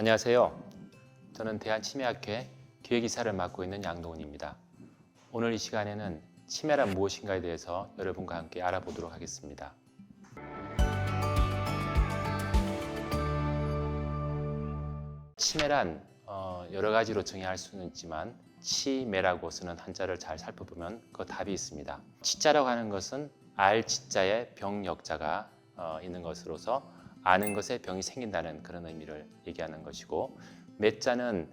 안녕하세요. 저는 대한치매학회 기획이사를 맡고 있는 양동훈입니다. 오늘 이 시간에는 치매란 무엇인가에 대해서 여러분과 함께 알아보도록 하겠습니다. 치매란 여러 가지로 정의할 수는 있지만 치매라고 쓰는 한자를 잘 살펴보면 그 답이 있습니다. 치자라고 하는 것은 알 치자에 병 역자가 있는 것으로서 아는 것에 병이 생긴다는 그런 의미를 얘기하는 것이고, 매자는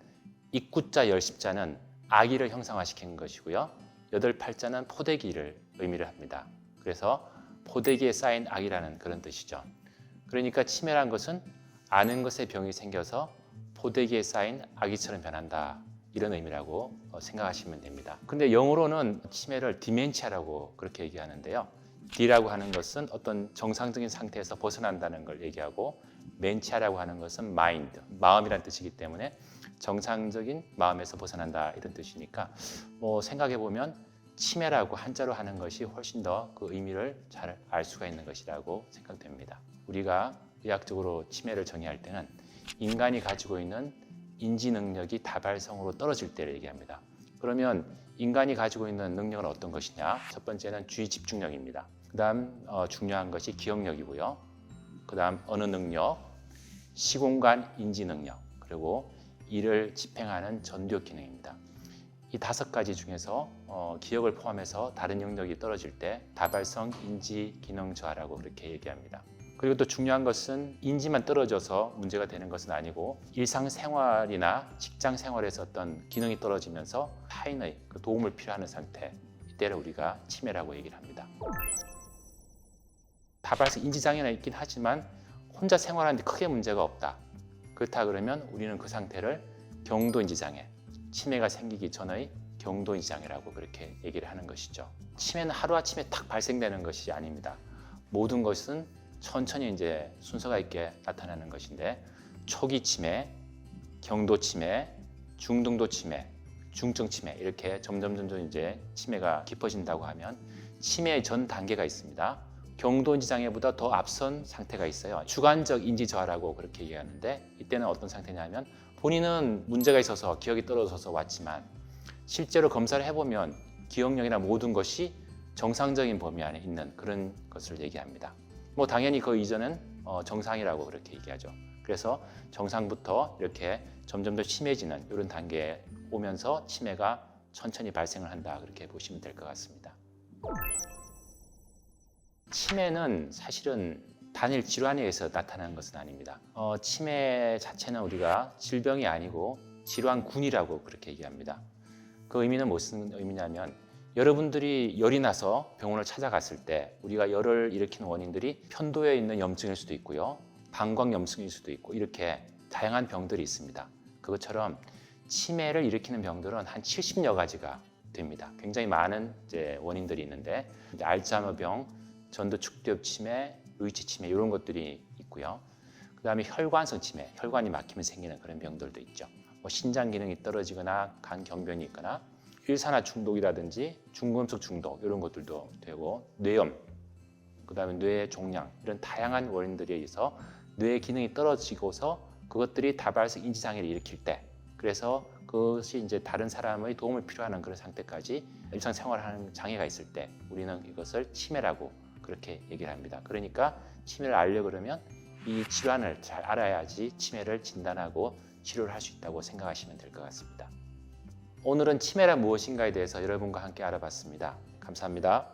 입구자 열십자는 아기를 형상화시키는 것이고요, 여덟 팔자는 포대기를 의미를 합니다. 그래서 포대기에 쌓인 아기라는 그런 뜻이죠. 그러니까 치매란 것은 아는 것에 병이 생겨서 포대기에 쌓인 아기처럼 변한다, 이런 의미라고 생각하시면 됩니다. 근데 영어로는 치매를 디멘치아라고 그렇게 얘기하는데요. D라고 하는 것은 어떤 정상적인 상태에서 벗어난다는 걸 얘기하고, 멘치아라고 하는 것은 마인드, 마음이란 뜻이기 때문에 정상적인 마음에서 벗어난다, 이런 뜻이니까 생각해 보면 치매라고 한자로 하는 것이 훨씬 더 그 의미를 잘 알 수가 있는 것이라고 생각됩니다. 우리가 의학적으로 치매를 정의할 때는 인간이 가지고 있는 인지 능력이 다발성으로 떨어질 때를 얘기합니다. 그러면 인간이 가지고 있는 능력은 어떤 것이냐? 첫 번째는 주의 집중력입니다. 그 다음 중요한 것이 기억력이고요. 그 다음 언어 능력, 시공간 인지 능력, 그리고 이를 집행하는 전두엽 기능입니다. 이 5가지 중에서 기억을 포함해서 다른 영역이 떨어질 때 다발성 인지 기능 저하라고 그렇게 얘기합니다. 그리고 또 중요한 것은 인지만 떨어져서 문제가 되는 것은 아니고, 일상생활이나 직장생활에서 어떤 기능이 떨어지면서 타인의 그 도움을 필요하는 상태, 이때를 우리가 치매라고 얘기를 합니다. 다발성 인지장애는 있긴 하지만 혼자 생활하는데 크게 문제가 없다. 그렇다 그러면 우리는 그 상태를 경도인지장애, 치매가 생기기 전의 경도인지장애라고 그렇게 얘기를 하는 것이죠. 치매는 하루아침에 딱 발생되는 것이 아닙니다. 모든 것은 천천히 이제 순서가 있게 나타나는 것인데, 초기 치매, 경도 치매, 중등도 치매, 중증 치매, 이렇게 점점 이제 치매가 깊어진다고 하면 치매의 전 단계가 있습니다. 경도 인지 장애보다 더 앞선 상태가 있어요. 주관적 인지 저하라고 그렇게 얘기하는데, 이때는 어떤 상태냐면 본인은 문제가 있어서 기억이 떨어져서 왔지만 실제로 검사를 해보면 기억력이나 모든 것이 정상적인 범위 안에 있는 그런 것을 얘기합니다. 당연히 그 이전은 정상이라고 그렇게 얘기하죠. 그래서 정상부터 이렇게 점점 더 심해지는 이런 단계에 오면서 치매가 천천히 발생을 한다, 그렇게 보시면 될 것 같습니다. 치매는 사실은 단일 질환에 의해서 나타나는 것은 아닙니다. 치매 자체는 우리가 질병이 아니고 질환군이라고 그렇게 얘기합니다. 그 의미는 무슨 의미냐면, 여러분들이 열이 나서 병원을 찾아갔을 때 우리가 열을 일으키는 원인들이 편도에 있는 염증일 수도 있고요, 방광염증일 수도 있고, 이렇게 다양한 병들이 있습니다. 그것처럼 치매를 일으키는 병들은 한 70여 가지가 됩니다. 굉장히 많은 이제 원인들이 있는데, 이제 알츠하이머병, 전두축두엽 치매, 루이치 치매, 이런 것들이 있고요. 그 다음에 혈관성 치매, 혈관이 막히면 생기는 그런 병들도 있죠. 신장 기능이 떨어지거나 간 경변이 있거나 일산화 중독이라든지 중금속 중독, 이런 것들도 되고, 뇌염, 그 다음에 뇌 종양, 이런 다양한 원인들에 의해서 뇌 기능이 떨어지고서 그것들이 다발성 인지장애를 일으킬 때, 그래서 그것이 이제 다른 사람의 도움을 필요하는 그런 상태까지 일상생활하는 장애가 있을 때 우리는 이것을 치매라고 그렇게 얘기를 합니다. 그러니까 치매를 알려고 그러면 이 질환을 잘 알아야지 치매를 진단하고 치료를 할 수 있다고 생각하시면 될 것 같습니다. 오늘은 치매란 무엇인가에 대해서 여러분과 함께 알아봤습니다. 감사합니다.